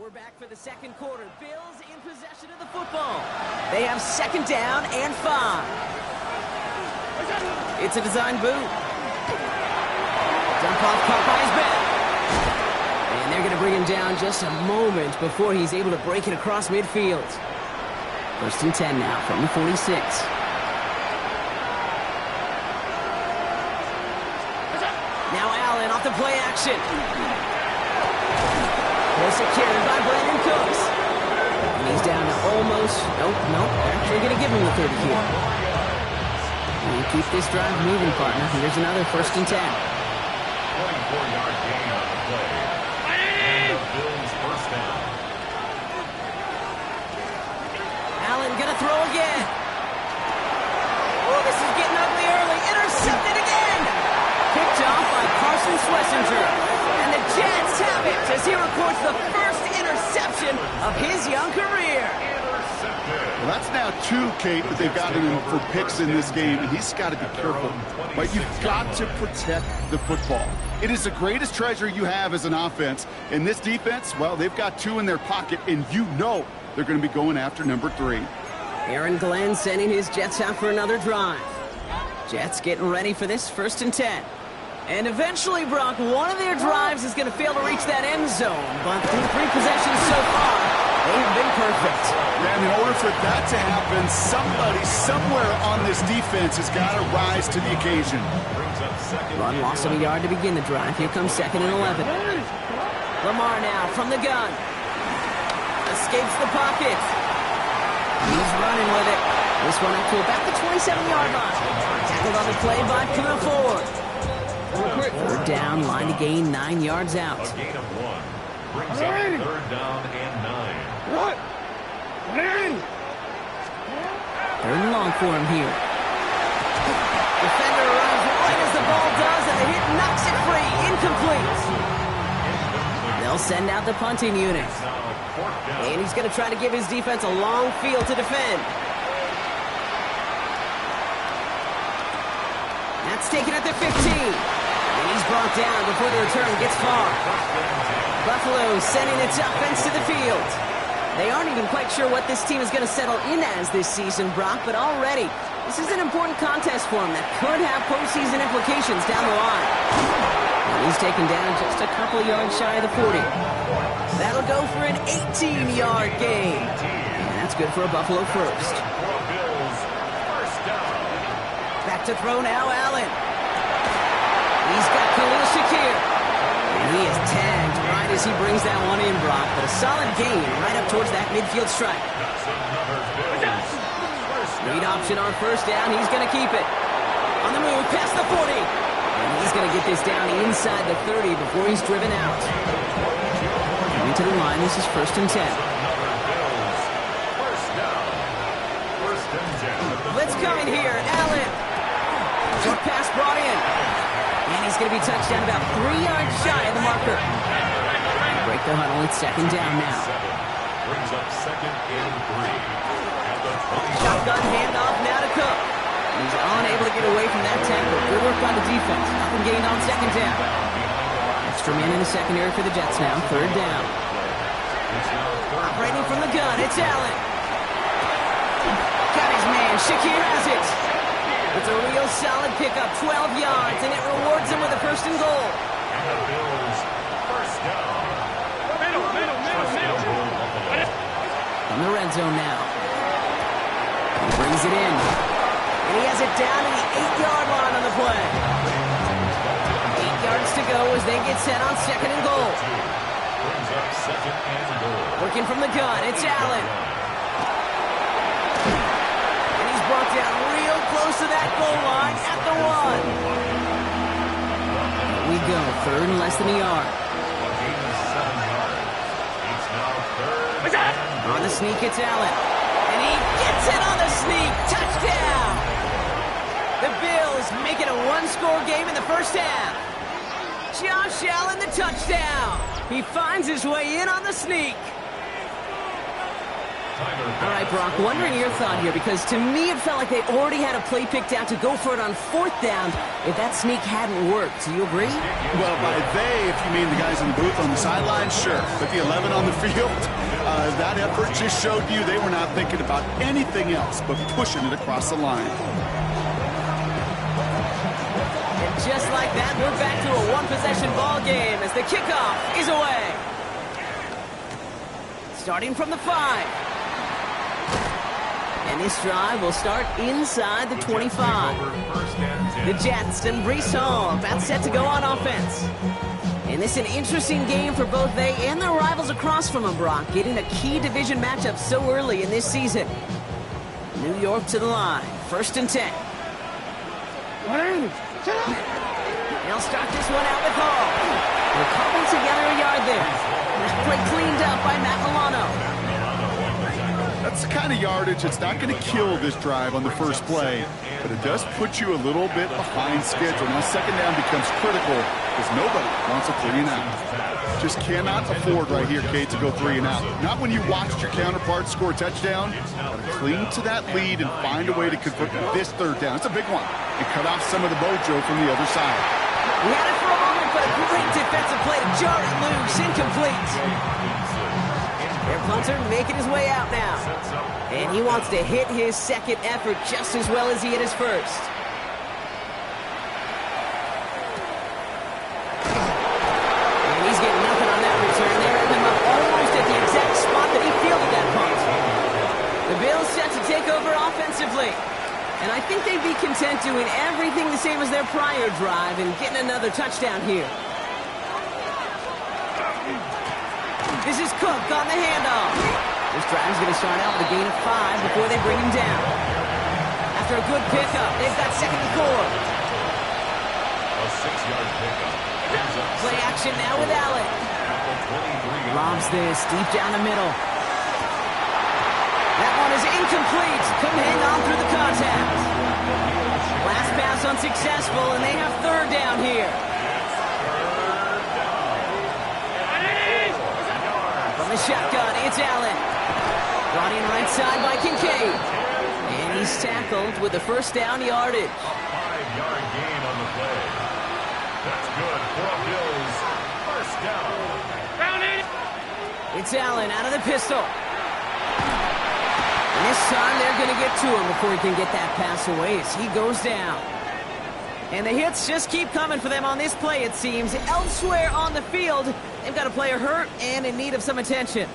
We're back for the second quarter. Bills in possession of the football. They have second down and 5. It's a design boot. Dump off caught by his back. And they're going to bring him down just a moment before he's able to break it across midfield. First and 10 now from the 46. Now Allen off the play action. Well secured by Brandon Cooks. And he's down to almost... Nope. Actually going to give him the 30 here. And you keep this drive moving, partner. Here's another first and 10. 24-yard gain on the play. And the Bills first down. Allen going to throw again. Oh, this is getting ugly early. Intercepted again. Picked off by Carson Schlesinger. And the Jets have it as he records the first interception of his young career. Well, that's now 2, Kate, that they've gotten him for picks in this game, and he's got to be careful. But you've got to protect the football. It is the greatest treasure you have as an offense. And this defense, well, they've got 2 in their pocket, and you know they're going to be going after number 3. Aaron Glenn sending his Jets out for another drive. Jets getting ready for this first and 10. And eventually, Brock, one of their drives is going to fail to reach that end zone. But through 3 possessions so far, they have been perfect. Yeah, and in order for that to happen, somebody somewhere on this defense has got to rise to the occasion. Run loss of a yard to begin the drive. Here comes second and 11. Lamar now from the gun. Escapes the pocket. He's running with it. This one up to about the 27-yard line. Tackled on the play by Puna Ford. Third down, line to gain 9 yards out. A gain of 1. Brings up third down and 9. Third and long for him here. Defender runs right as the ball does, and the hit knocks it free. Incomplete. They'll send out the punting unit. And he's going to try to give his defense a long field to defend. That's taken at the 15. And he's brought down before the return gets far. Buffalo sending its offense to the field. They aren't even quite sure what this team is going to settle in as this season, Brock, but already this is an important contest for him that could have postseason implications down the line. And he's taken down just a couple of yards shy of the 40. That'll go for an 18-yard gain. And that's good for a Buffalo first. Back to throw now, Allen. He's got Khalil Shakir. And he is tagged right as he brings that one in, Brock. But a solid gain right up towards that midfield strike. Lead option on first down. He's going to keep it. On the move, past the 40. And he's going to get this down inside the 30 before he's driven out. Coming to the line, this is first and 10. Blitz coming here. Allen. Short pass brought in. And he's going to be touched down about 3 yards shy of the marker. Break the huddle. It's second down now. Brings up second and 3. Shotgun handoff now to Cook. He's unable to get away from that tackle. Good work by the defense. Nothing gained on second down. Extra man in the secondary for the Jets now. Third down. Operating from the gun. It's Allen. Got his man. Shakir has it. It's a real solid pickup. 12 yards, and it rewards him with a first and goal. And the Bills first down. In the red zone now. He brings it in. And he has it down to the 8-yard line on the play. 8 yards to go as they get set on second and goal. Brings up second and goal. Working from the gun, it's Allen. And he's brought down real close to that goal line at the 1. Here we go, third and less than a yard. On the sneak, it's Allen. And he gets it on the sneak. Touchdown! The Bills make it a one-score game in the first half. Josh Allen, the touchdown. He finds his way in on the sneak. All right, Brock, wondering your thought here, because to me it felt like they already had a play picked out to go for it on 4th down if that sneak hadn't worked. Do you agree? Well, by they, if you mean the guys in the booth on the sideline, sure. But the 11 on the field, that effort just showed you they were not thinking about anything else but pushing it across the line. And just like that, we're back to a one-possession ball game as the kickoff is away. Starting from the 5. And this drive will start inside the 25. The Jets and Breece Hall about set to go on offense. And this is an interesting game for both they and their rivals across from them, Brock, getting a key division matchup so early in this season. New York to the line, 1st and 10. They'll start this one out with Hall. They're cobbled together a yard there. That play cleaned up by Matt Milano. That's the kind of yardage that's not going to kill this drive on the first play, but it does put you a little bit behind schedule. Now, 2nd down becomes critical because nobody wants a 3 and out. Just cannot afford right here, Kate, to go 3 and out. Not when you watched your counterpart score a touchdown. Got to cling to that lead and find a way to convert this 3rd down. It's a big one. And cut off some of the mojo from the other side. He had it for a moment, but a great defensive play to jar it loose. Incomplete. Their punter making his way out now. And he wants to hit his 2nd effort just as well as he hit his 1st. And he's getting nothing on that return. They ran him up almost at the exact spot that he fielded that punt. The Bills set to take over offensively. And I think they'd be content doing everything the same as their prior drive and getting another touchdown here. This is Cook on the handoff. This drive is going to start out with a gain of 5 before they bring him down. After a good pickup, they've got 2nd and 4. A 6-yard pickup. Play action now with Allen. Lobs this deep down the middle. That one is incomplete. Couldn't hang on through the contact. Last pass unsuccessful, and they have 3rd down here. From the shotgun, it's Allen. Brought in right side by Kincaid. And he's tackled with the 1st down yardage. A 5-yard gain on the play. That's good for a Bills 1st down. It's Allen out of the pistol. And this time they're going to get to him before he can get that pass away as he goes down. And the hits just keep coming for them on this play, it seems. Elsewhere on the field, they've got a player hurt and in need of some attention.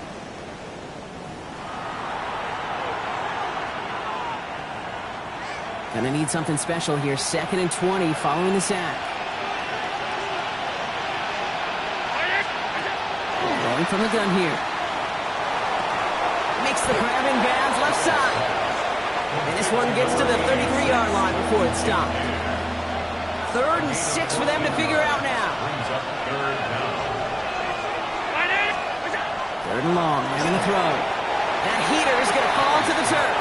Gonna need something special here. 2nd and 20 following the sack. Going from the gun here. Makes the grab in bounds left side. And this one gets to the 33-yard line before it's stopped. 3rd and 6 for them to figure out now. 3rd and long, and the throw. That heater is going to fall to the turf.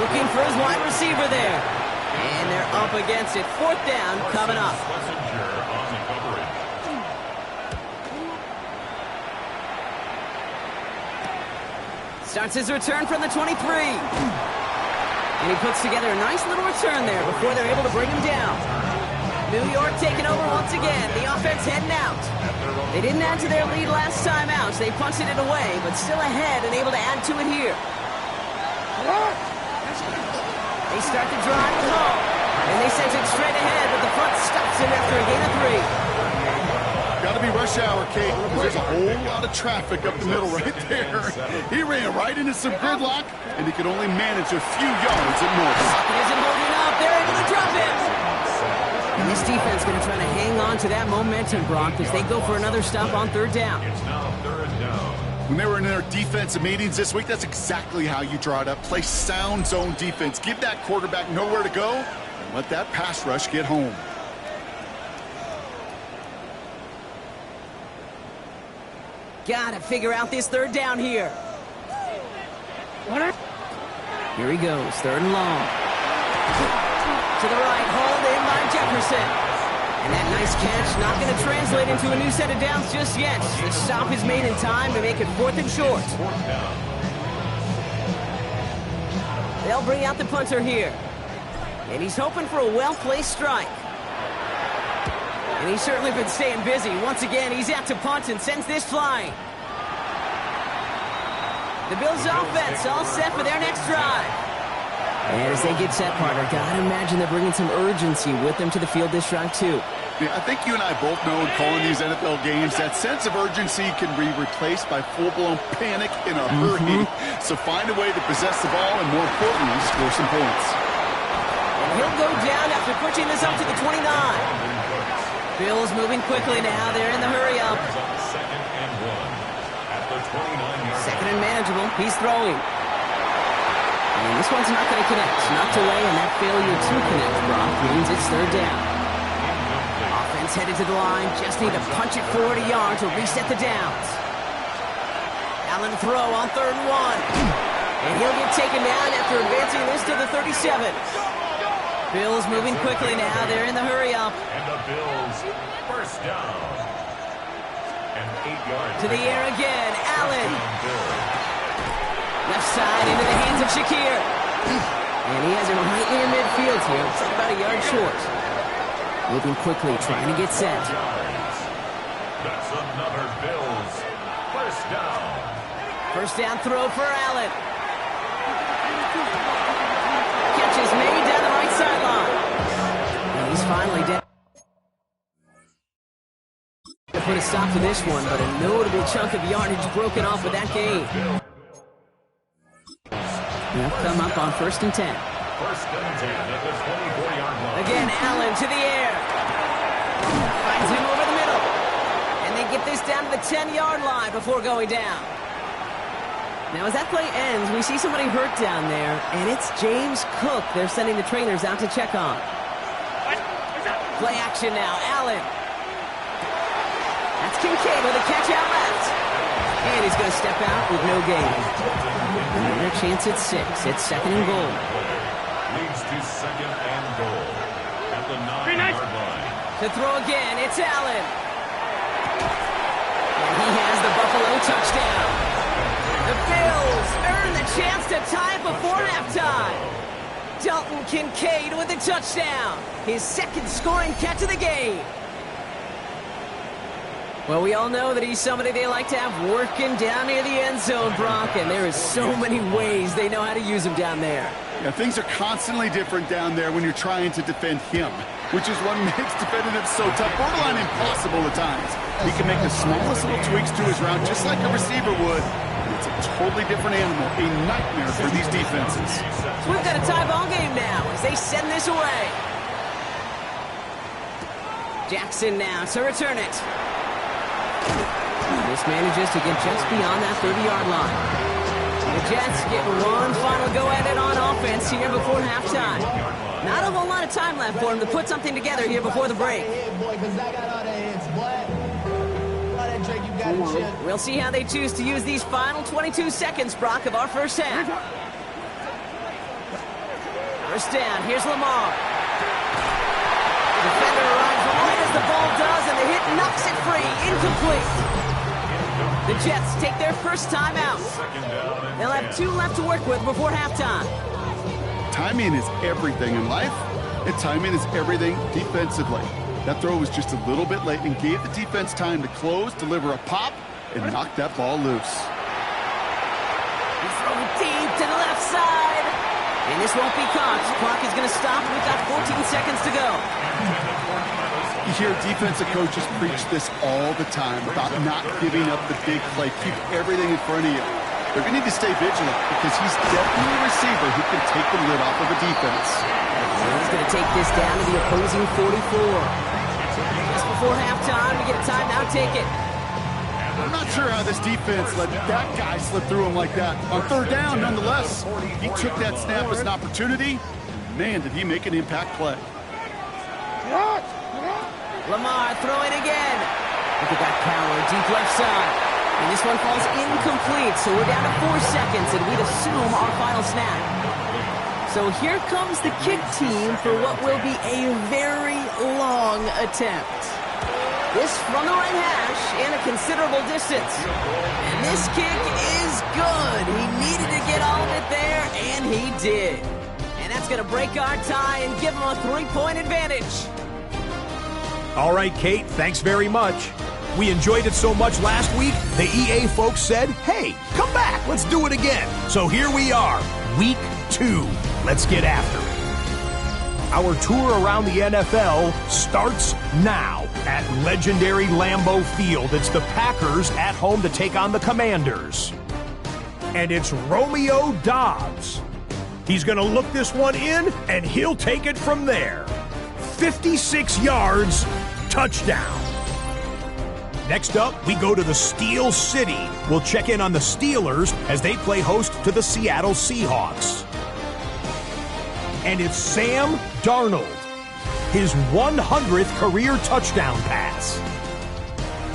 Looking for his wide receiver there. And they're up against it. 4th down coming up. Starts his return from the 23. And he puts together a nice little return there before they're able to bring him down. New York taking over once again. The offense heading out. They didn't add to their lead last time out, so they punted it away, but still ahead and able to add to it here. They start the drive with Hall. And they send it straight ahead, but the front stops him after a gain of 3. Got to be rush hour, Kate, because there's a whole lot of traffic up the middle right there. He ran right into some gridlock, and he could only manage a few yards at most. He isn't holding up. They're able to drop him. And this defense going to try to hang on to that momentum, Brock, as they go for another stop on 3rd down. It's now 3rd down. When they were in their defensive meetings this week, that's exactly how you draw it up. Play sound zone defense. Give that quarterback nowhere to go, and let that pass rush get home. Gotta figure out this 3rd down here. Here he goes, 3rd and long. To the right, hauled in by Jefferson. And that nice catch not going to translate into a new set of downs just yet. The stop is made in time to make it 4th and short. They'll bring out the punter here. And he's hoping for a well-placed strike. And he's certainly been staying busy. Once again, he's out to punt and sends this flying. The Bills offense all set for their next drive. And as they get set, partner, gotta imagine they're bringing some urgency with them to the field this drive, too. Yeah, I think you and I both know in calling these NFL games, that sense of urgency can be replaced by full-blown panic in a hurry. So find a way to possess the ball and, more importantly, score some points. And he'll go down after pushing this up to the 29. Bills moving quickly now. They're in the hurry-up. Second and 1 at the 29-yard. Second and manageable. He's throwing. And this one's not going to connect. Knocked away, and that failure to connect, Brock, means it's third down. Offense headed to the line. Just need to punch it forward a yard to reset the downs. Allen throw on 3rd and 1. And he'll get taken down after advancing this to the 37. Bills moving quickly now. They're in the hurry-up. And the Bills first down. And 8 yards. To the air again. Allen. Left side into the hands of Shakir. And he has it right near midfield here. It's about a yard short. Moving quickly, trying to get set. That's another Bills first down. First down throw for Allen. Catch is made down the right sideline. And he's finally down. To put a stop to this one, but a notable chunk of yardage broken off with that game. They'll come up on 1st and 10. First and 10 at the 24-yard line. Again, Allen to the air. Finds him over the middle. And they get this down to the 10-yard line before going down. Now, as that play ends, we see somebody hurt down there, and it's James Cook they're sending the trainers out to check on. Play action now, Allen. That's Kincaid with a catch out left. And he's going to step out with no gain. Another chance at 6. It's 2nd and goal. Leads to 2nd and goal at the 9-yard line. To throw again, it's Allen. And he has the Buffalo touchdown. The Bills earn the chance to tie it before halftime. Dalton Kincaid with a touchdown. His 2nd scoring catch of the game. Well, we all know that he's somebody they like to have working down near the end zone, Brock, and there is so many ways they know how to use him down there. Yeah, things are constantly different down there when you're trying to defend him, which is what makes defending him so tough, borderline impossible at times. He can make the smallest little tweaks to his route just like a receiver would. It's a totally different animal, a nightmare for these defenses. So we've got a tie ball game now as they send this away. Jackson now to return it. This manages to get just beyond that 30-yard line. The Jets get one final go at it on offense here before halftime. Not a whole lot of time left for him to put something together here before the break. We'll see how they choose to use these final 22 seconds, Brock, of our first half. First down, here's Lamar. The defender arrives right as the ball does, and the hit knocks it free, incomplete. The Jets take their first time out. They'll have 2 left to work with before halftime. Timing is everything in life, and timing is everything defensively. That throw was just a little bit late and gave the defense time to close, deliver a pop, and knock that ball loose. He's throwing deep to the left side. And this won't be caught. Clock is going to stop. We've got 14 seconds to go. You hear defensive coaches preach this all the time about not giving up the big play. Keep everything in front of you. They're going to need to stay vigilant because he's definitely a receiver who can take the lid off of a defense. And he's going to take this down to the opposing 44. Just before halftime, we get a timeout. Take it. I'm not sure how this defense let that guy slip through him like that. On 3rd down, nonetheless, he took that snap as an opportunity. Man, did he make an impact play. Lamar throwing again. Look at that power, deep left side. And this one falls incomplete, so we're down to 4 seconds, and we'd assume our final snap. So here comes the kick team for what will be a very long attempt. This from the right hash and a considerable distance. And this kick is good. He needed to get all of it there, and he did. And that's going to break our tie and give him a 3-point advantage. All right, Kate, thanks very much. We enjoyed it so much last week, the EA folks said, hey, come back, let's do it again. So here we are, week 2. Let's get after it. Our tour around the NFL starts now at legendary Lambeau Field. It's the Packers at home to take on the Commanders. And it's Romeo Doubs. He's going to look this one in, and he'll take it from there. 56 yards, touchdown. Next up, we go to the Steel City. We'll check in on the Steelers as they play host to the Seattle Seahawks. And it's Sam Darnold, his 100th career touchdown pass.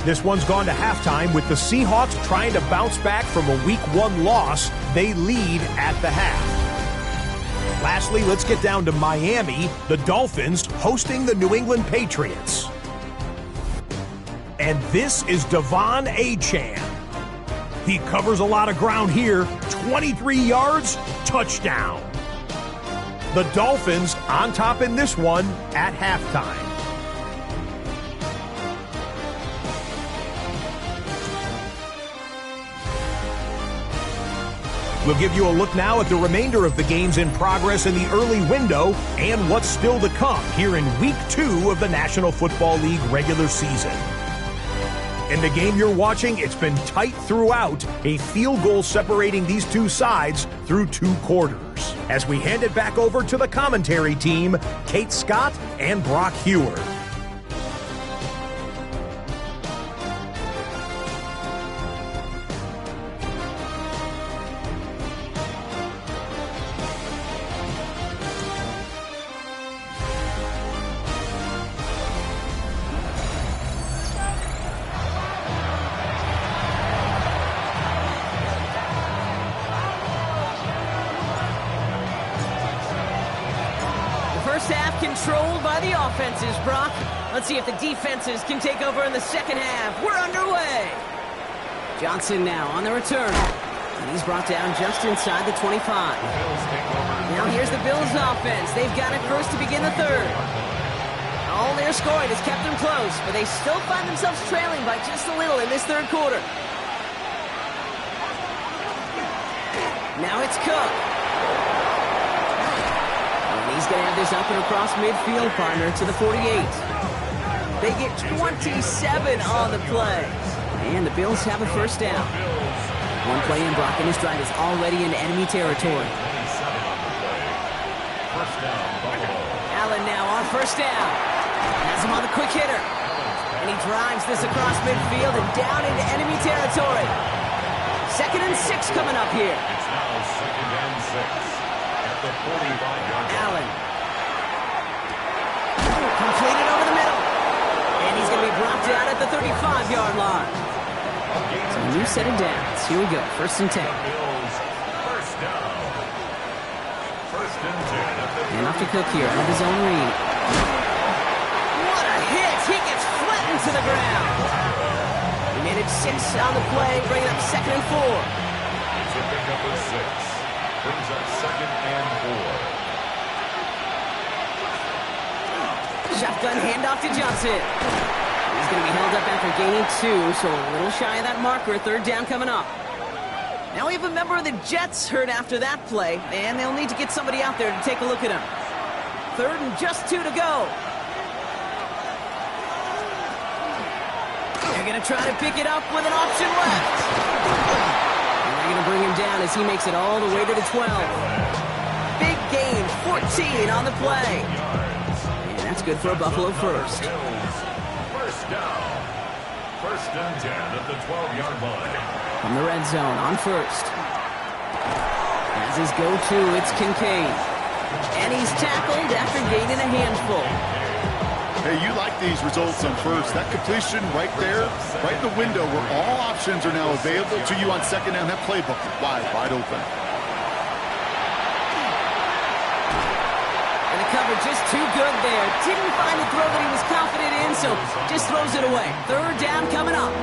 This one's gone to halftime with the Seahawks trying to bounce back from a Week 1 loss. They lead at the half. Lastly, let's get down to Miami, the Dolphins hosting the New England Patriots. And this is Devon Achane. He covers a lot of ground here, 23 yards, touchdown. The Dolphins on top in this one at halftime. We'll give you a look now at the remainder of the games in progress in the early window and what's still to come here in Week 2 of the National Football League regular season. In the game you're watching, it's been tight throughout, a field goal separating these two sides through 2 quarters. As we hand it back over to the commentary team, Kate Scott and Brock Hewer. First half controlled by the offenses, Brock. Let's see if the defenses can take over in the second half. We're underway. Johnson now on the return. And he's brought down just inside the 25. Now here's the Bills offense. They've got it first to begin the third. All their scoring has kept them close, but they still find themselves trailing by just a little in this third quarter. Now it's Cook. He's going to have this up and across midfield, partner, to the 48. They get 27 on the play. And the Bills have a first down. One play in, Brock, and his drive is already in enemy territory. Allen now on first down. Has him on the quick hitter. And he drives this across midfield and down into enemy territory. 2nd and 6 coming up here. It's now 2nd and 6. The 45-yard Allen. Completed over the middle. And he's going to be brought down at the 35-yard line. So a new set of downs. Here we go. 1st and 10. First down. 1st and 10. And off to Cook here out of his own read. What a hit. He gets flattened to the ground. He made it 6 on the play, bringing up 2nd and 4. It's a pickup of 6. Brings up 2nd and 4. Shotgun handoff to Johnson. He's going to be held up after gaining 2, so a little shy of that marker. 3rd down coming up. Now we have a member of the Jets hurt after that play, and they'll need to get somebody out there to take a look at him. 3rd and just 2 to go. They're going to try to pick it up with an option left. They're going to bring him down as he makes it all the way to the 12. Big gain, 14 on the play. And that's good for a Buffalo first. First down. 1st and 10 at the 12-yard line. From the red zone on first. As his go-to, it's Kincaid. And he's tackled after gaining a handful. Hey, you like these results on first. That completion right there, right in the window where all options are now available to you on 2nd down. That playbook is wide open. And the cover just too good there. Didn't find the throw that he was confident in, so just throws it away. 3rd down coming up.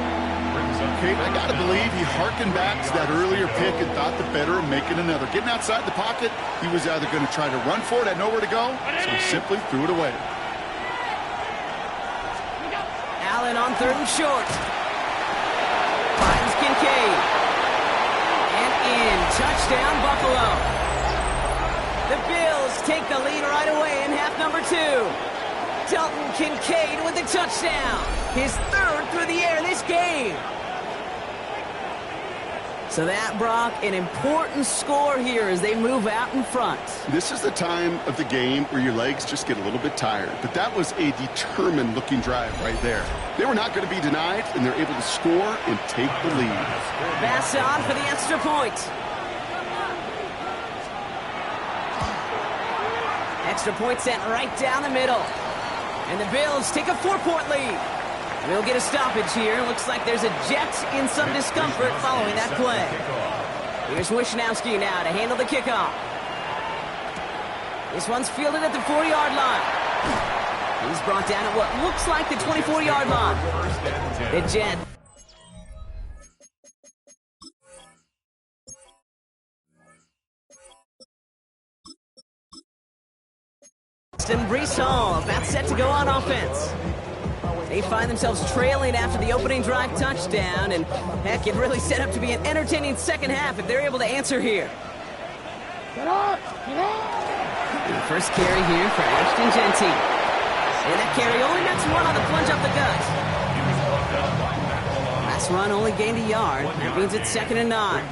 Kate, I got to believe he harkened back to that earlier pick and thought the better of making another. Getting outside the pocket, he was either going to try to run for it, had nowhere to go, so he simply threw it away. Allen on 3rd and short. Finds Kincaid. And in. Touchdown, Buffalo. The Bills take the lead right away in half number 2. Dalton Kincaid with the touchdown. His 3rd through the air this game. So that, Brock, an important score here as they move out in front. This is the time of the game where your legs just get a little bit tired. But that was a determined-looking drive right there. They were not going to be denied, and they're able to score and take the lead. Pass on for the extra point. Extra point sent right down the middle. And the Bills take a 4-point lead. We'll get a stoppage here. Looks like there's a Jet in some discomfort following that play. Here's Wishnowski now to handle the kickoff. This one's fielded at the 4-yard line. He's brought down at what looks like the 24-yard line. The Jet. And Brees Hall about set to go on offense. They find themselves trailing after the opening drive touchdown, and heck, it really set up to be an entertaining second half if they're able to answer here. And the first carry here for Ashton Genty. And that carry only nets 1 on the plunge up the gut. Last run only gained a yard. That means it's 2nd and 9.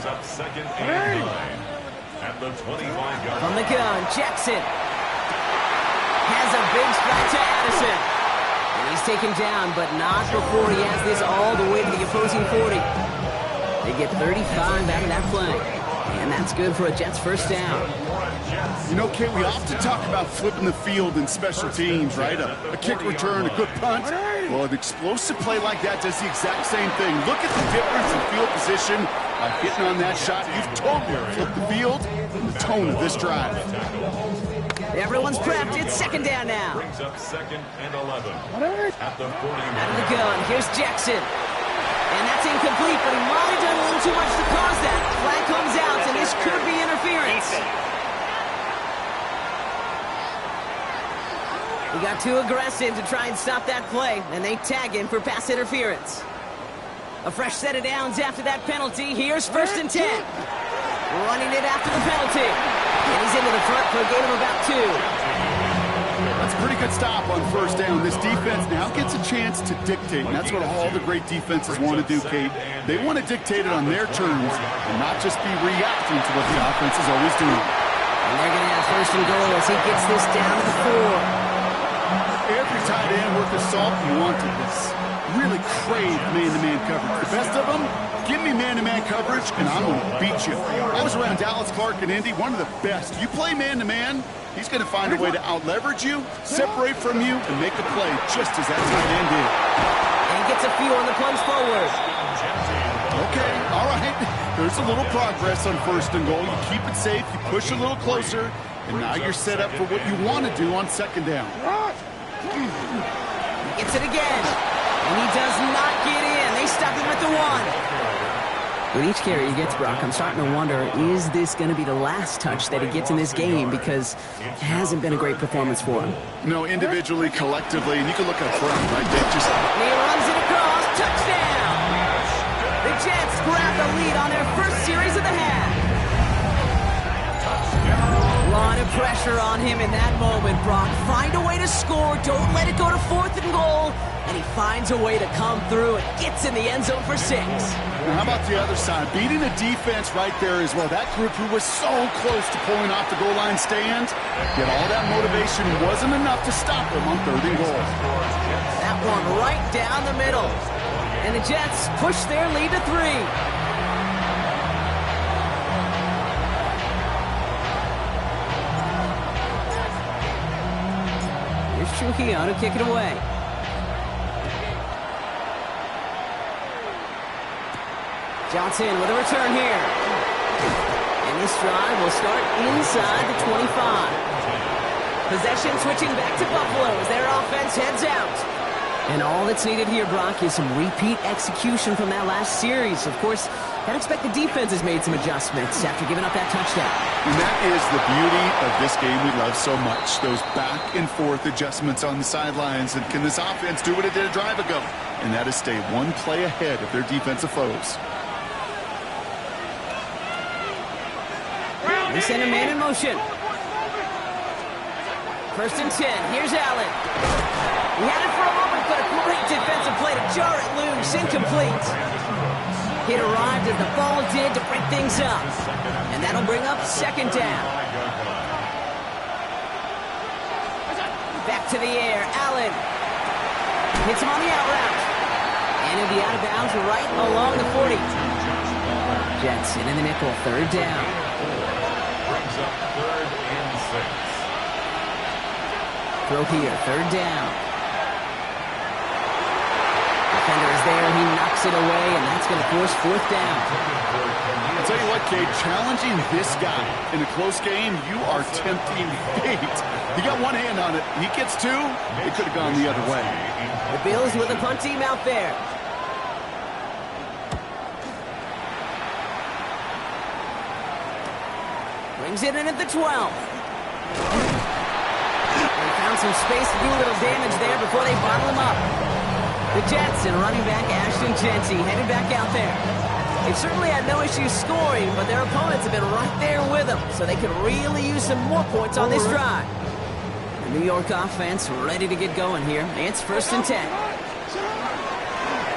From the gun, Jackson has a big strike to Addison. And he's taken down, but not before he has this all the way to the opposing 40. They get 35 out of that play. And that's good for a Jets first down. You know, Kate, we often talk about flipping the field in special teams, right? A kick return, a good punt. Well, an explosive play like that does the exact same thing. Look at the difference in field position. By hitting on that shot, you've totally flipped the field and the tone of this drive. Everyone's prepped. It's 2nd down now. Brings up 2nd and 11. At the 40. Out of the gun. Here's Jackson. And that's incomplete, but he might have done a little too much to cause that. Flag comes out, and this could be interference. He got too aggressive to try and stop that play, and they tag him for pass interference. A fresh set of downs after that penalty. Here's 1st and 10. Running it after the penalty. And he's into the front for a gain of about 2. That's a pretty good stop on 1st down. This defense now gets a chance to dictate, and that's what all the great defenses want to do, Kate. They want to dictate it on their terms and not just be reacting to what the offense is always doing. And they're going to have 1st and goal as he gets this down to the 4. Every tight end worth of salt you wanted this. Really crave man-to-man coverage. The best of them, give me man-to-man coverage, and I'm going to beat you. I was around Dallas Clark and Indy, one of the best. You play man-to-man, he's going to find a way to out-leverage you, separate from you, and make a play just as that tight end did. And he gets a few on the plunge forward. Okay, all right. There's a little progress on 1st and goal. You keep it safe, you push a little closer, and now you're set up for what you want to do on 2nd down. He gets it again. And he does not get in. They stop him at the 1. With each carry he gets, Brock, I'm starting to wonder, is this going to be the last touch that he gets in this game? Because it hasn't been a great performance for him. No, individually, collectively, and you can look up front, right? They just... He runs it across. Touchdown! The Jets grab the lead on their first series of the half. A lot of pressure on him in that moment, Brock. Find a way to score. Don't let it go to 4th and goal. And he finds a way to come through and gets in the end zone for 6. Now, how about the other side? Beating the defense right there as well. That group who was so close to pulling off the goal line stand, yet all that motivation wasn't enough to stop them on 3rd and goal. That one right down the middle. And the Jets push their lead to 3. Here's Trujillo to kick it away. Johnson with a return here. And this drive will start inside the 25. Possession switching back to Buffalo as their offense heads out. And all that's needed here, Brock, is some repeat execution from that last series. Of course, I'd expect the defense has made some adjustments after giving up that touchdown. And that is the beauty of this game we love so much. Those back and forth adjustments on the sidelines. And can this offense do what it did a drive ago? And that is stay one play ahead of their defensive foes. They send a man in motion. 1st and 10. Here's Allen. He had it for a moment, but a great defensive play to jar it loose. Incomplete. It arrived as the ball did to break things up. And that'll bring up 2nd down. Back to the air. Allen hits him on the out route. And he'll be out of bounds right along the 40. Jets in the nickel. 3rd down. Brings up 3rd and 6. Throw here. 3rd down. Defender is there. He knocks it away, and that's going to force 4th down. I'll tell you what, Kate, challenging this guy in a close game, you are tempting fate. He got one hand on it. He gets 2. It could have gone the other way. The Bills with a punt team out there. Brings it in at the 12. They found some space to do a little damage there before they bottle him up. The Jets and running back Ashton Jeanty headed back out there. They've certainly had no issues scoring, but their opponents have been right there with them, so they could really use some more points on this drive. The New York offense ready to get going here. It's 1st and 10.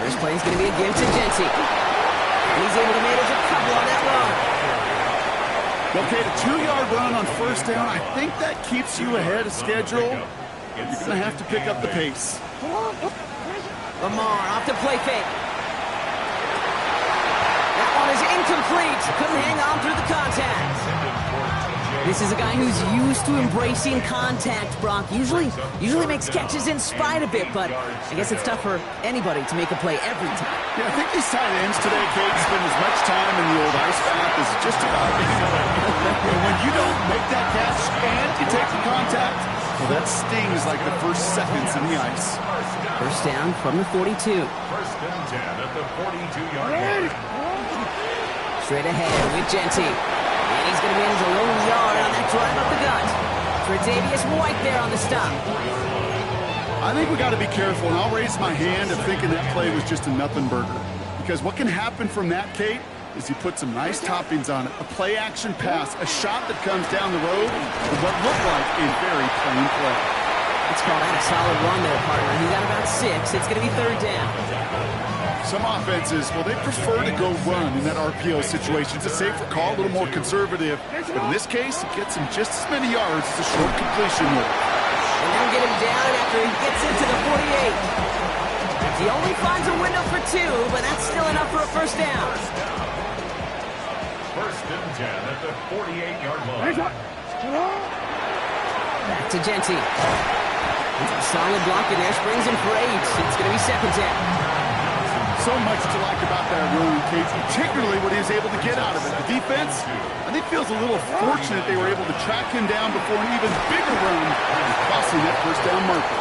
First play is going to be a give to Jeanty. He's able to manage a couple on that run. Okay, the 2-yard run on 1st down, I think that keeps you ahead of schedule. You're going to have to pick up the pace. Lamar off to play fake. That one is incomplete. Couldn't hang on through the contact. This is a guy who's used to embracing contact, Brock. Usually makes catches in spite of it, but I guess it's tough for anybody to make a play every time. Yeah, I think these tight ends today, Kate, spend as much time in the old ice bath as just about anybody. And when you don't make that catch and you take the contact, well, that stings like the first seconds in the ice. 1st down from the 42. 1st and 10 at the 42-yard line. Straight ahead with Jeanty. And he's going to manage a low yard on that drive up the gut. Tre'Davious White there on the stop. I think we got to be careful, and I'll raise my hand of thinking that play was just a nothing burger. Because what can happen from that, Kate, is you put some nice toppings on it. A play-action pass, a shot that comes down the road with what looked like a very plain play. Let's call that a solid run there, partner. He's got about 6. It's going to be 3rd down. Some offenses, well, they prefer to go run in that RPO situation. It's a safer call, a little more conservative. But in this case, it gets him just as many yards as a short completion will. And they'll get him down after he gets into the 48. He only finds a window for 2, but that's still enough for a 1st down. 1st and 10 at the 48-yard line. Back to Jeanty. Solid block in there, springs him for 8. It's going to be 2nd down. So much to like about that run, Kate, particularly what he was able to get out of it. The defense, I think, feels a little fortunate they were able to track him down before an even bigger run, crossing that 1st down marker.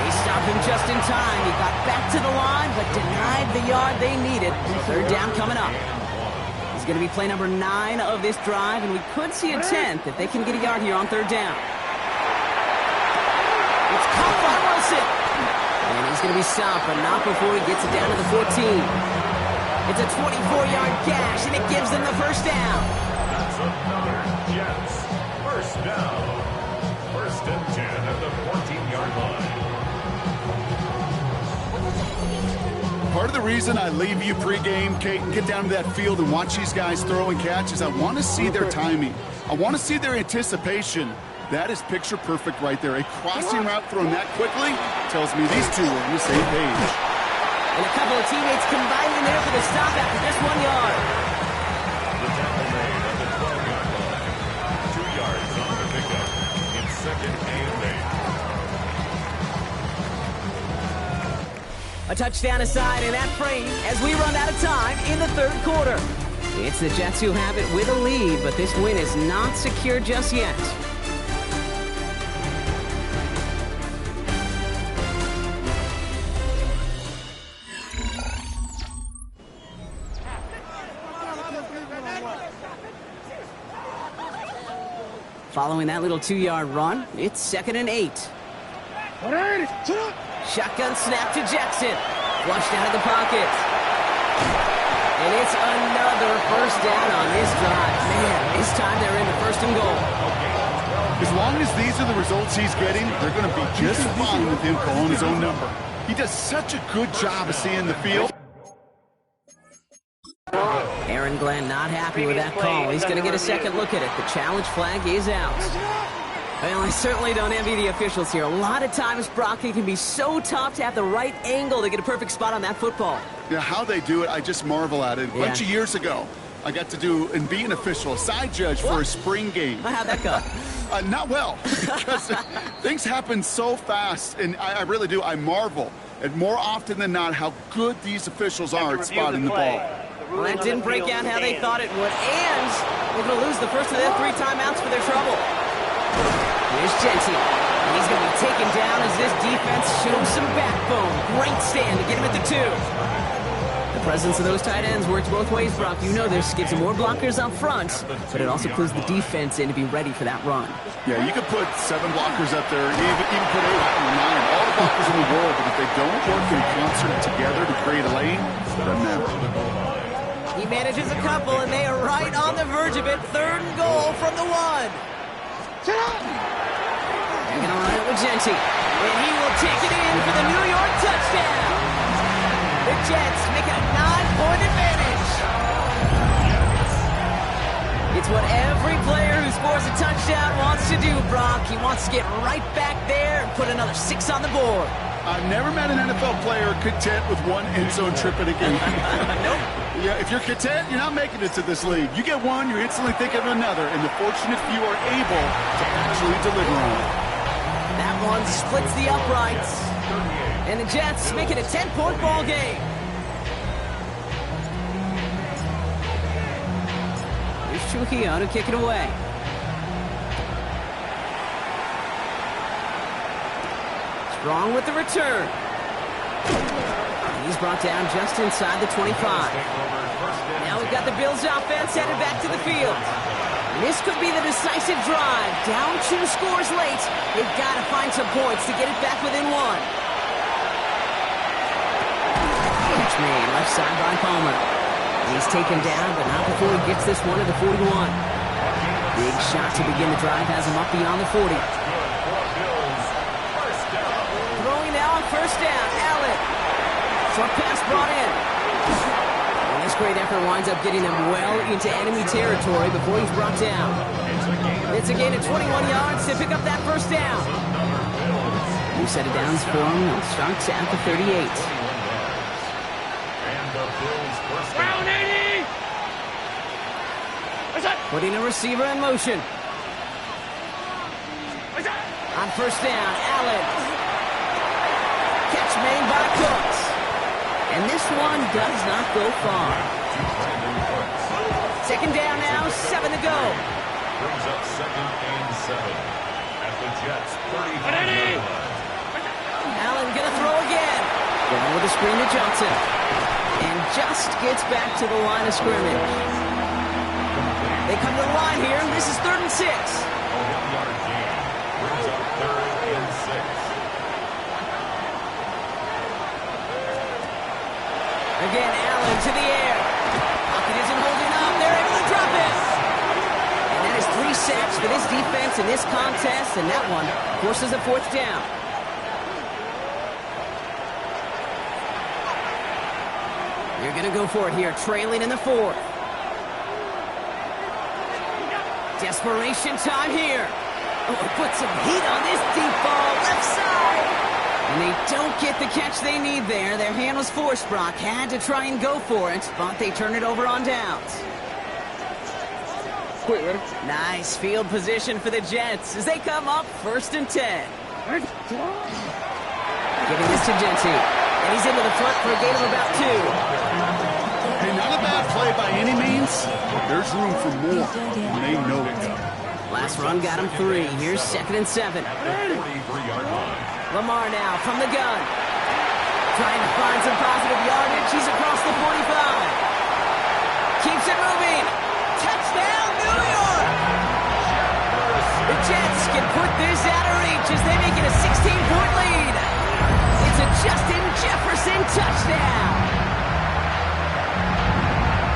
They stopped him just in time. He got back to the line, but denied the yard they needed. 3rd down coming up. It's going to be play number 9 of this drive, and we could see a 10th if they can get a yard here on 3rd down. It's caught by Wilson. And he's going to be stopped, but not before he gets it down to the 14. It's a 24-yard gash, and it gives them the 1st down. That's another Jets 1st down. 1st and 10 at the 14-yard line. Part of the reason I leave you pregame, Kate, and get down to that field and watch these guys throw and catch is I want to see their timing. I want to see their anticipation. That is picture perfect right there. A crossing route thrown that quickly tells me these two are on the same page. And a couple of teammates combining there for the stop after just 1 yard. The tackle made at the 12-yard line. 2 yards on the pickup. It's 2nd and 8. A touchdown aside in that frame as we run out of time in the 3rd quarter. It's the Jets who have it with a lead, but this win is not secure just yet. Following that little 2-yard run, it's 2nd and 8. Shotgun snap to Jackson. Flushed out of the pocket. And it's another first down on this drive. Man, this time they're in the 1st and goal. As long as these are the results he's getting, they're going to be just fine with him calling his own number. He does such a good job of seeing the field. Aaron Glenn not happy with that call. He's going to get a second look at it. The challenge flag is out. Well, I certainly don't envy the officials here. A lot of times, Brock, it can be so tough to have the right angle to get a perfect spot on that football. Yeah, how they do it, I just marvel at it. A bunch of years ago, I got to do and be an official, a side judge for a spring game. How'd that go? Not well, because things happen so fast, and I really do. I marvel at more often than not how good these officials are at spotting the ball. Well, that didn't break out how they thought it would, and they're going to lose the first of their 3 timeouts for their trouble. Here's Genty. He's going to be taken down as this defense shows some backbone. Great stand to get him at the 2. The presence of those tight ends works both ways, Brock. You know this. Gives them more blockers up front, but it also clues the defense in to be ready for that run. Yeah, you could put 7 blockers up there, even put 8 or 9, all the blockers in the world, but if they don't work in concert together to create a lane, it doesn't matter. He manages a couple, and they are right on the verge of it. 3rd and goal from the 1. They're going to run it with Genty, and he will take it in for the New York touchdown. The Jets make it a 9-point advantage. It's what every player who scores a touchdown wants to do, Brock. He wants to get right back there and put another 6 on the board. I've never met an NFL player content with 1 end zone trip in a game. Nope. Yeah, if you're content, you're not making it to this league. You get 1, you're instantly thinking of another, and the fortunate few are able to actually deliver on it. That one splits the uprights. And the Jets make it a 10-point ball game. Here's Trujillo to kick it away. Strong with the return. He's brought down just inside the 25. Now we've got the Bills offense headed back to the field. This could be the decisive drive. Down 2 scores late. They've got to find some points to get it back within 1. Catch made left side by Palmer. He's taken down, but not before he gets this one to the 41. Big shot to begin the drive has him up beyond the 40. Throwing now on 1st down. Allen. Short pass brought in. And this great effort winds up getting them well into enemy territory before he's brought down. It's a gain of 21 yards to pick up that 1st down. New set of downs for him. It starts at the 38. Round 80! Putting a receiver in motion. On 1st down, Allen. Catch made by Cooks. And this one does not go far. 2nd down now, 7 to go. Brings up 2nd and 7 at the Jets' 30. Allen gonna throw again. Going with a screen to Johnson. And just gets back to the line of scrimmage. They come to the line here. This is 3rd and 6. A 1-yard gain. Brings up 3rd and 6. Again, Allen to the air. Pocket isn't holding up. They're able to drop it. And that is 3 sacks for this defense in this contest. And that one forces a 4th down. They're going to go for it here, trailing in the 4th. Desperation time here. Oh, put some heat on this deep ball, left side. And they don't get the catch they need there. Their hand was forced, Brock. Had to try and go for it, but they turn it over on downs. Nice field position for the Jets as they come up 1st and 10. Giving this to Genty. And he's into the front for a gain of about 2. Hey, not a bad play by any means, but there's room for more, and they know it. Last run got him 3. Here's 2nd and 7. 43-yard line. Lamar now from the gun. Trying to find some positive yardage. He's across the 45. Keeps it moving. Touchdown, New York! Robinson, touchdown!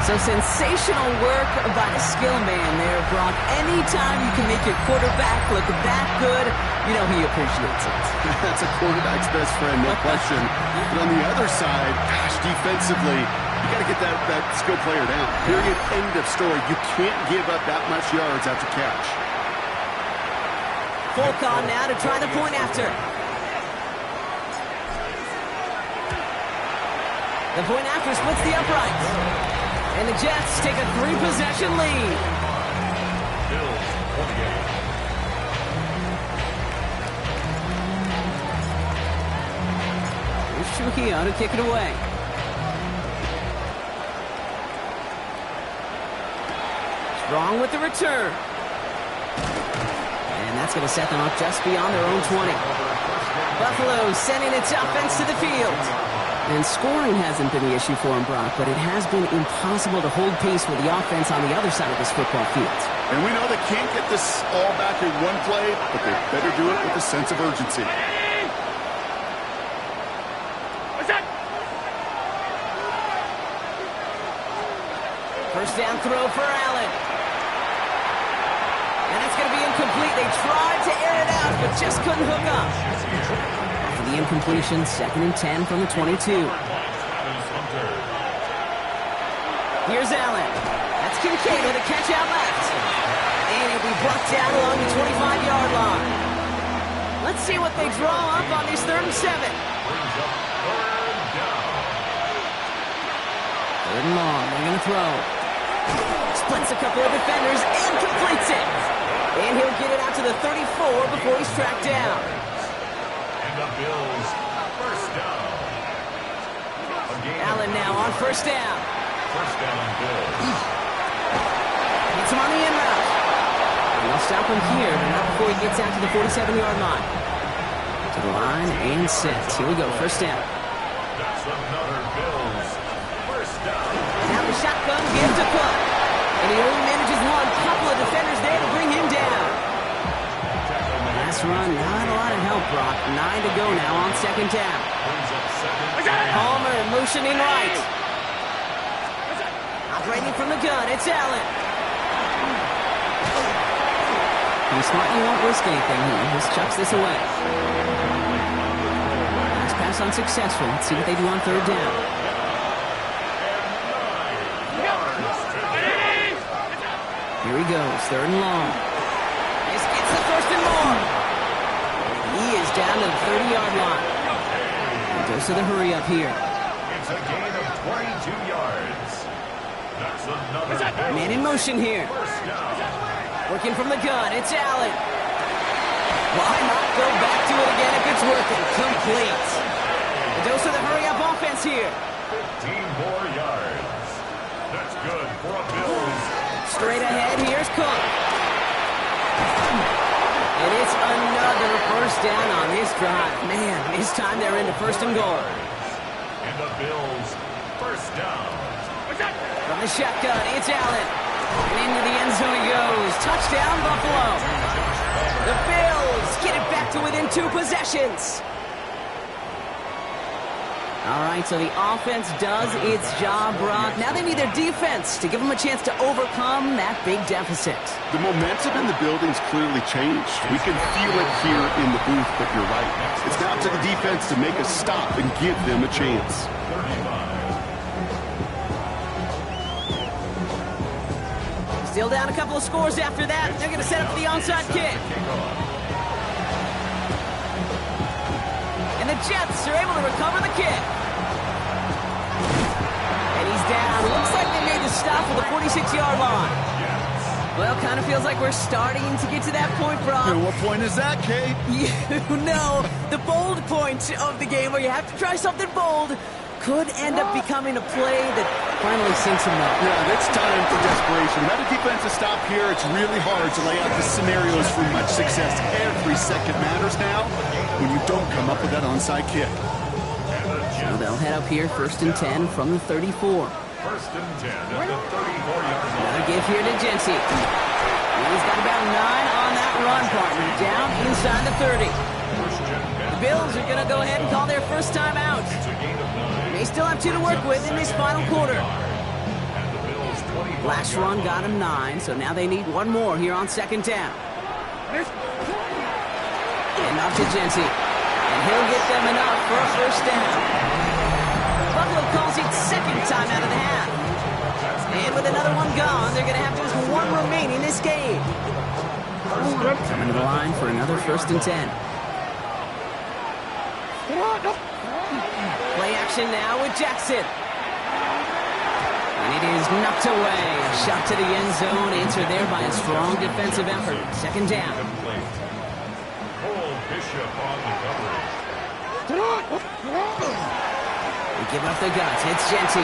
So sensational work by the skill man there, Brock. Anytime you can make your quarterback look that good, you know he appreciates it. That's a quarterback's best friend, no question. But on the other side, gosh, defensively, you got to get that skill player down. Period, end of story. You can't give up that much yards after catch. Fulcon now to try the point after. The point after splits the uprights. And the Jets take a 3-possession lead. Bills, OldGame. Here's Trujillo to kick it away. Strong with the return. And that's going to set them up just beyond their own 20. Buffalo sending its offense to the field. And scoring hasn't been the issue for him, Brock, but it has been impossible to hold pace with the offense on the other side of this football field. And we know they can't get this all back in one play, but they better do it with a sense of urgency. First down throw for Allen. And it's going to be incomplete. They tried to air it out, but just couldn't hook up. The incompletion, 2nd and 10 from the 22. Here's Allen. That's Kincaid with a catch out left. And he'll be brought down along the 25-yard line. Let's see what they draw up on this 3rd and 7. 3rd and long. They're going to throw. Splits a couple of defenders and completes it. And he'll get it out to the 34 before he's tracked down. The Bills, first down. Allen now on first down. First down, Bills. Gets him on the in route. And they'll stop him here, but not before he gets out to the 47-yard line. To the line and set. Here we go, first down. That's another Bills. First down. Now the shotgun gives to Cook. And he only manages one. Couple of defenders there to bring him down. Last run, not a lot of help, Brock. 9 to go now on 2nd down. Palmer motioning right. Operating from the gun, it's Allen. He smartly won't risk anything here. Just chucks this away. Last pass unsuccessful. Let's see what they do on 3rd down. Here he goes, 3rd and long. This gets the 1st and more. He is down to the 30-yard line. He goes to the hurry up here. It's a gain of 22 yards. That's another Man in motion here. first down. Working from the gun, it's Allen. Why not go back to it again if it's working? Complete. He goes to the hurry up offense here. 15 more yards. That's good for a Bills. Straight ahead, here's Cook. And it's another first down on this drive. Man, this time they're into 1st and goal. And the Bills, first down. From the shotgun, it's Allen. And into the end zone he goes. Touchdown, Buffalo. The Bills get it back to within 2 possessions. All right, so the offense does its job, Brock. Now they need their defense to give them a chance to overcome that big deficit. The momentum in the building's clearly changed. We can feel it here in the booth, but you're right. It's now to the defense to make a stop and give them a chance. 35. Still down a couple of scores after that. They're going to set up for the onside kick. And the Jets are able to recover the kick. And he's down. Looks like they made the stop for the 46-yard line. Well, kind of feels like we're starting to get to that point, Brock. And what point is that, Kate? You know, the bold point of the game where you have to try something bold could end up becoming a play that finally sinks him up. Yeah, it's time for desperation. Without a defensive stop here, it's really hard to lay out the scenarios for much success. Every second matters now when you don't come up with that onside kick. So they'll head up here, 1st and 10 from the 34. 1st and 10 at the 34-yard line. Another give here to Jency. He's got about 9 on that run, partner. Down inside the 30. The Bills are going to go ahead and call their first time out. It's a gain of 9. They still have 2 to work with in this final quarter. Last run got him 9, so now they need 1 more here on 2nd down. And off to Genty. And he'll get them enough for a 1st down. Buffalo calls it 2nd time out of the half. And with another one gone, they're going to have just 1 remaining in this game. Coming to the line for another 1st and 10. Play action now with Jackson. And it is knocked away. A shot to the end zone, answered there by a strong defensive effort. 2nd down. Bishop on the coverage. They give up the guts. It's Genty.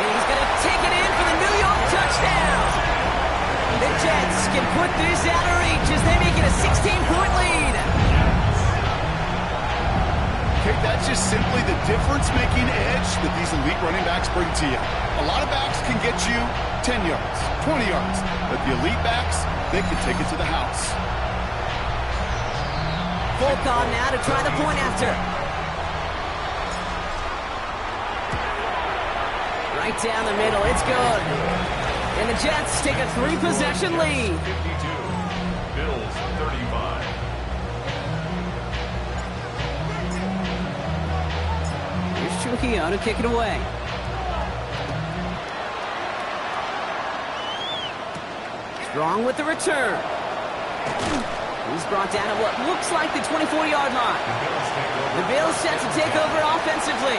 And he's going to take it in for the New York touchdown. The Jets can put this out of reach as they make it a 16-point lead. Okay, that's just simply the difference-making edge that these elite running backs bring to you. A lot of backs can get you 10 yards, 20 yards, but the elite backs, they can take it to the house. Volkon now to try the point after. Right down the middle, it's good. And the Jets take a 3-possession lead. 52, Bills 35. Here's Trujillo to kick it away. Strong with the return. He's brought down at what looks like the 24-yard line. The Bills set to take over offensively.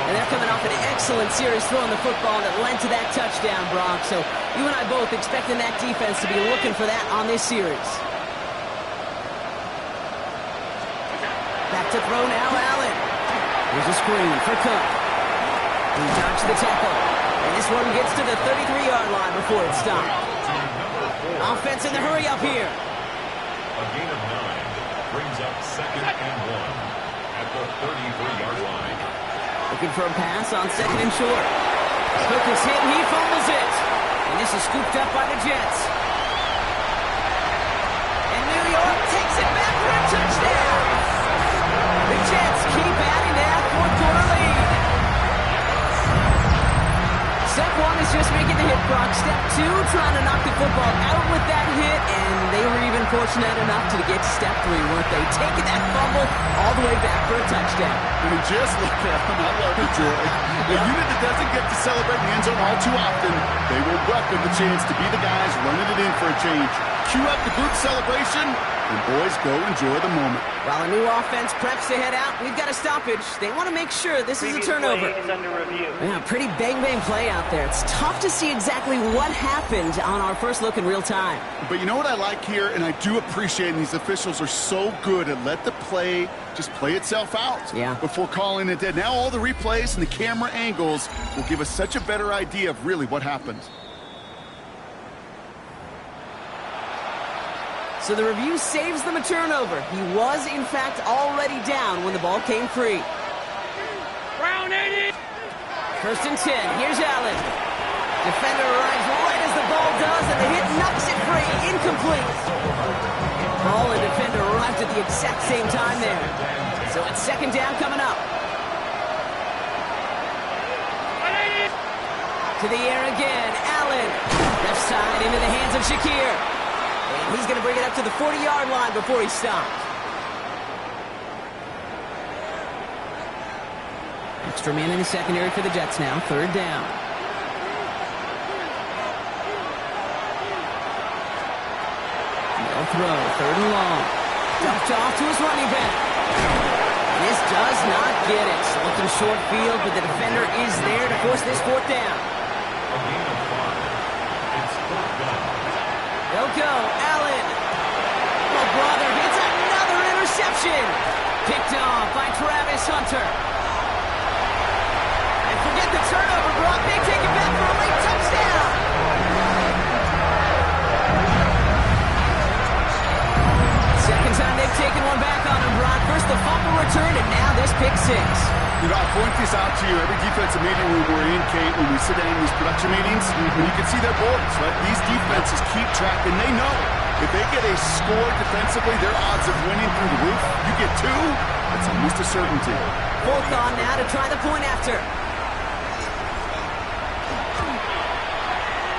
And they're coming off an excellent series throwing the football that led to that touchdown, Brock. So you and I both expecting that defense to be looking for that on this series. Back to throw now, Allen. Here's a screen for Cook. He dodged the tackle. And this one gets to the 33-yard line before it's stopped. Offense in the hurry up here. A gain of 9 brings up 2nd and 1 at the 33-yard line. Looking for a pass on 2nd and short. Cook is hit and he fumbles it. And this is scooped up by the Jets. And New York takes it back for a touchdown. The Jets keep adding to that 4th-quarter lead. Step 1 is just making the hit, Brock. Step 2, trying to knock the football out with that hit, and they were even fortunate enough to get to step 3, weren't they? Taking that fumble all the way back for a touchdown. I mean, just look at them. I love it, Joy. A unit that doesn't get to celebrate in the end zone all too often, they will welcome the chance to be the guys running it in for a change. Cue up the group celebration, and boys, go enjoy the moment. While a new offense preps to head out, we've got a stoppage. They want to make sure this is a turnover. Is under review. Yeah, pretty bang-bang play out there. It's tough to see exactly what happened on our first look in real time. But you know what I like here, and I do appreciate, and these officials are so good at let the play just play itself out before calling it dead. Now all the replays and the camera angles will give us such a better idea of really what happened. So the review saves them a turnover. He was, in fact, already down when the ball came free. Round 80. 1st and 10. Here's Allen. Defender arrives right as the ball does, and the hit knocks it free. Incomplete. Ball and defender arrived at the exact same time there. So it's 2nd down coming up. To the air again. Allen. Left side into the hands of Shakir. And he's going to bring it up to the 40-yard line before he's stopped. Extra man in the secondary for the Jets now. 3rd down. No throw. 3rd and long. Dumped off to his running back. And this does not get it. Looking short field, but the defender is there to force this 4th down. A gain of 5. It's 4th down. They'll go. Allen. Oh, brother, gets another interception. Picked off by Travis Hunter. And forget the turnover, Brock. They take it back for a late touchdown. Second time they've taken one back on him, Brock. First the fumble return, and now this pick 6. You know, I point this out to you every defensive meeting room we're in, Kate, when we sit down in these production meetings, and you can see their boards, right? These defenses keep track, and they know If they get a score defensively, their odds of winning through the roof. You get two, it's almost a certainty. Fourth on now to try the point after.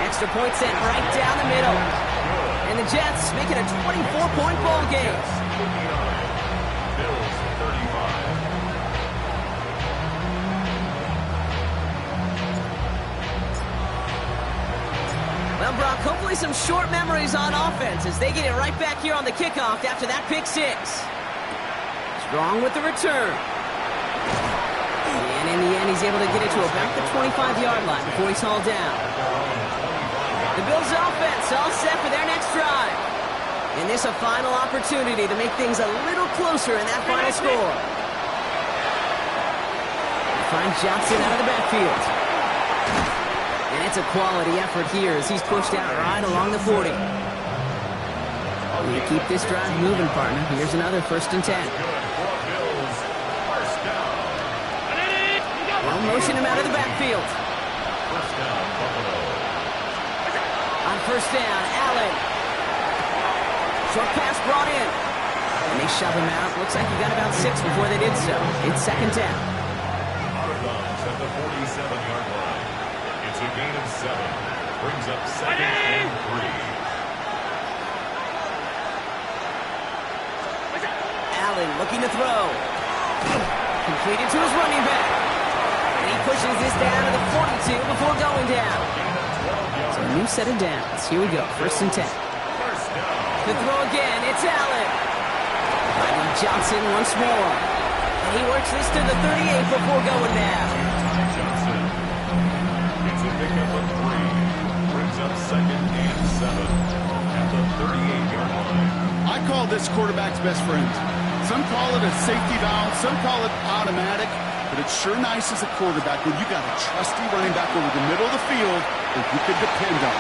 Extra point sent right down the middle. And the Jets make it a 24-point ball game. Bills 35. Well, Brock, hopefully some short memories on offense as they get it right back here on the kickoff after that pick six. Strong with the return. And in the end, he's able to get it to about the 25-yard line before he's hauled down. The Bills' offense all set for their next drive. And this a final opportunity to make things a little closer in that final score. Find Johnson out of the backfield. And it's a quality effort here as he's pushed out right along the 40. You keep this drive moving, partner. Here's another 1st and 10. Well, motion him out of the backfield. First down, Buffalo. On 1st down, Allen. Short pass brought in. And they shove him out. Looks like he got about 6 before they did so. It's 2nd down. Out of bounds at the 47-yard line. It's a gain of 7. Brings up 2nd and 3. Allen looking to throw. Completed to his running back. And he pushes this down to the 42 before going down. So a new set of downs. Here we go. 1st and 10. To throw again, it's Allen. Finding Johnson once more. And he works this to the 38 before going down. Johnson gets a pickup of 3. Brings up 2nd and 7 at the 38-yard line. I call this quarterback's best friend. Some call it a safety valve, some call it automatic, but it's sure nice as a quarterback when you got a trusty running back over the middle of the field that you can depend on.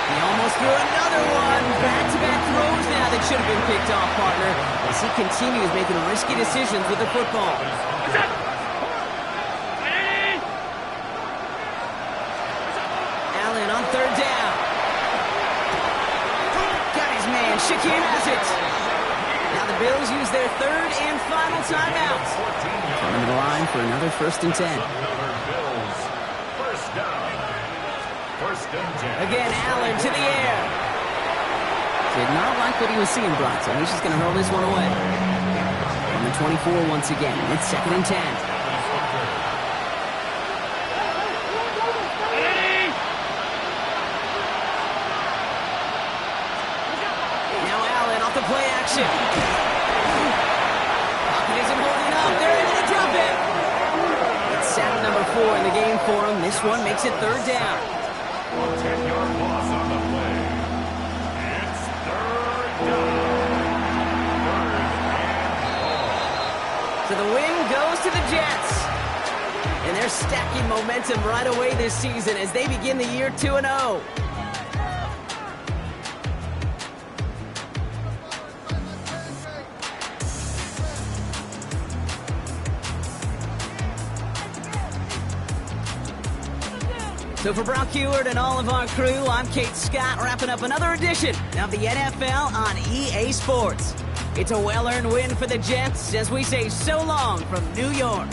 He almost threw another one. Back-to-back throws now that should have been picked off, partner, as he continues making risky decisions with the football. Allen on 3rd down. Got his man. Shaquem has it. Now the Bills use their 3rd and final timeout. Coming to the line for another 1st and 10. Another Bills. First down. 1st and 10. Again, Allen to the air. Did not like what he was seeing, Brock, so he's just going to roll this one away. On the 24 once again. It's 2nd and 10. Now Allen off the play action. Pocket isn't holding up. They're able to drop it. It's sack number 4 in the game for him. This one makes it 3rd down. 10-yard loss on the play. It's 3rd down. 3rd and 4. So the win goes to the Jets. And they're stacking momentum right away this season as they begin the year 2-0. So for Brock Heward and all of our crew, I'm Kate Scott, wrapping up another edition of the NFL on EA Sports. It's a well-earned win for the Jets as we say so long from New York.